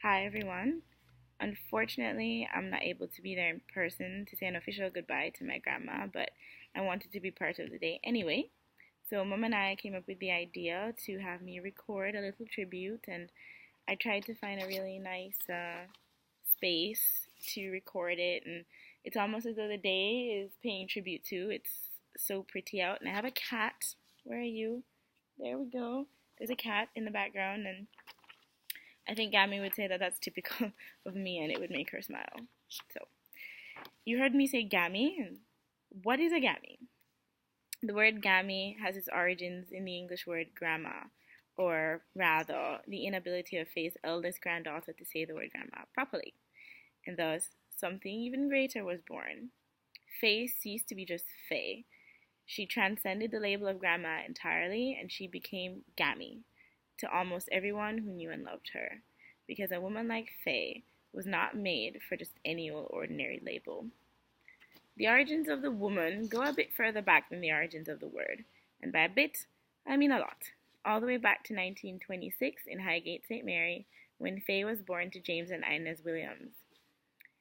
Hi everyone. Unfortunately, I'm not able to be there in person to say an official goodbye to my grandma, but I wanted to be part of the day anyway. So, Mom and I came up with the idea to have me record a little tribute, and I tried to find a really nice space to record it. And it's almost as though the day is paying tribute to. It's so pretty out, and I have a cat. Where are you? There we go. There's a cat in the background, and I think Gammy would say that that's typical of me and it would make her smile. So, you heard me say Gammy. What is a Gammy? The word Gammy has its origins in the English word grandma, or rather, the inability of Faye's eldest granddaughter to say the word grandma properly. And thus, something even greater was born. Faye ceased to be just Faye. She transcended the label of grandma entirely and she became Gammy to almost everyone who knew and loved her, because a woman like Faye was not made for just any old ordinary label. The origins of the woman go a bit further back than the origins of the word, and by a bit, I mean a lot, all the way back to 1926 in Highgate, St. Mary, when Faye was born to James and Inez Williams.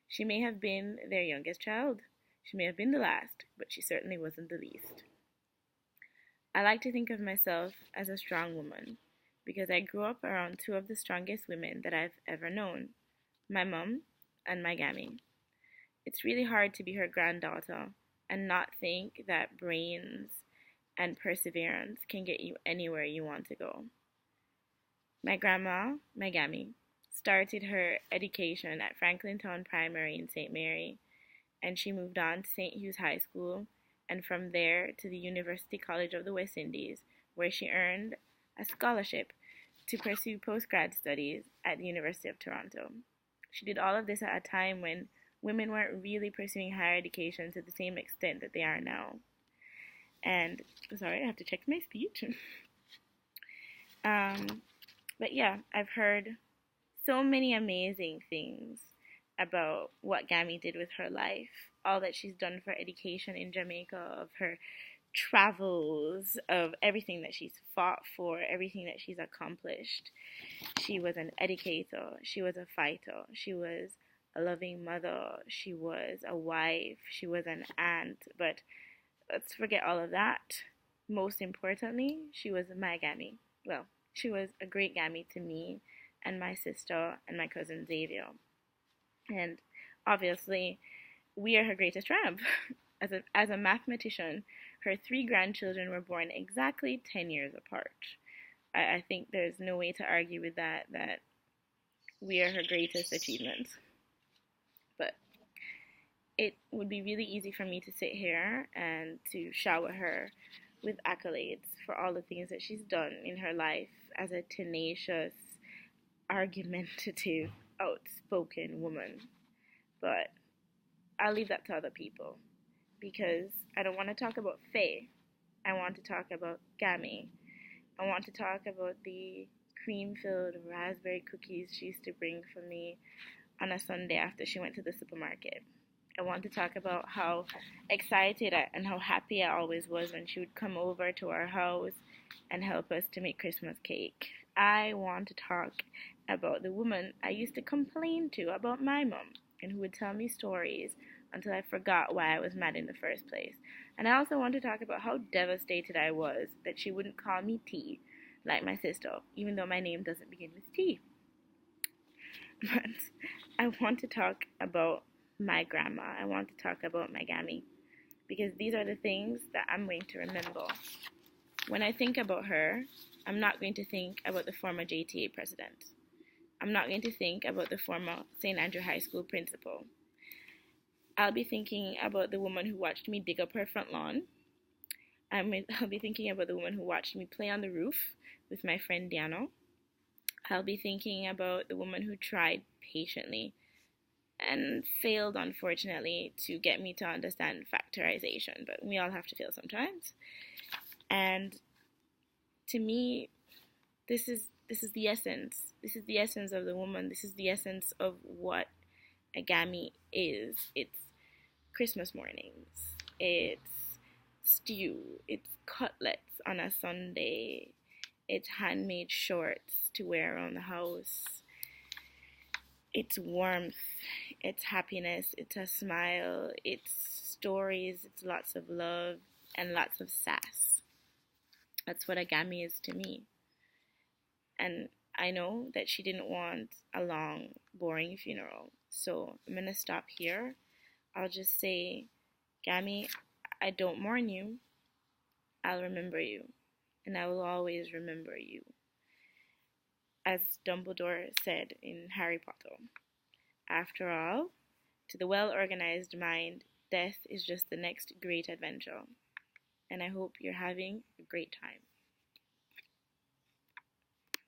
She may have been their youngest child, she may have been the last, but she certainly wasn't the least. I like to think of myself as a strong woman, because I grew up around two of the strongest women that I've ever known, my mom and my Gammy. It's really hard to be her granddaughter and not think that brains and perseverance can get you anywhere you want to go. My grandma, my Gammy, started her education at Franklintown Primary in St. Mary, and she moved on to St. Hugh's High School, and from there to the University College of the West Indies, where she earned a scholarship to pursue postgrad studies at the University of Toronto. She did all of this at a time when women weren't really pursuing higher education to the same extent that they are now. And, sorry, I have to check my speech. But yeah, I've heard so many amazing things about what Gammy did with her life, all that she's done for education in Jamaica, of her travels, of everything that she's fought for, everything that she's accomplished. She was an educator, she was a fighter, she was a loving mother, she was a wife, she was an aunt, but let's forget all of that. Most importantly, she was my Gammy. Well, she was a great Gammy to me and my sister and my cousin Xavier. And obviously, we are her greatest triumph. As a mathematician, her three grandchildren were born exactly 10 years apart. I think there's no way to argue with that we are her greatest achievement. But it would be really easy for me to sit here and to shower her with accolades for all the things that she's done in her life as a tenacious, argumentative, outspoken woman. But I'll leave that to other people because I don't want to talk about Faye. I want to talk about Gammy. I want to talk about the cream-filled raspberry cookies she used to bring for me on a Sunday after she went to the supermarket. I want to talk about how excited and how happy I always was when she would come over to our house and help us to make Christmas cake. I want to talk about the woman I used to complain to about my mom and who would tell me stories until I forgot why I was mad in the first place. And I also want to talk about how devastated I was that she wouldn't call me T, like my sister, even though my name doesn't begin with T. But I want to talk about my grandma. I want to talk about my Gammy, because these are the things that I'm going to remember. When I think about her, I'm not going to think about the former JTA president. I'm not going to think about the former St. Andrew High School principal. I'll be thinking about the woman who watched me dig up her front lawn. I'll be thinking about the woman who watched me play on the roof with my friend Diana. I'll be thinking about the woman who tried patiently and failed, unfortunately, to get me to understand factorization, but we all have to fail sometimes. And to me, this is the essence. This is the essence of the woman. This is the essence of what a Gammy is. It's Christmas mornings. It's stew. It's cutlets on a Sunday. It's handmade shorts to wear around the house. It's warmth, it's happiness, it's a smile, it's stories, it's lots of love, and lots of sass. That's what Agami is to me. And I know that she didn't want a long, boring funeral. So I'm going to stop here. I'll just say, Gami, I don't mourn you. I'll remember you. And I will always remember you. As Dumbledore said in Harry Potter. After all, to the well organized mind, death is just the next great adventure. And I hope you're having a great time.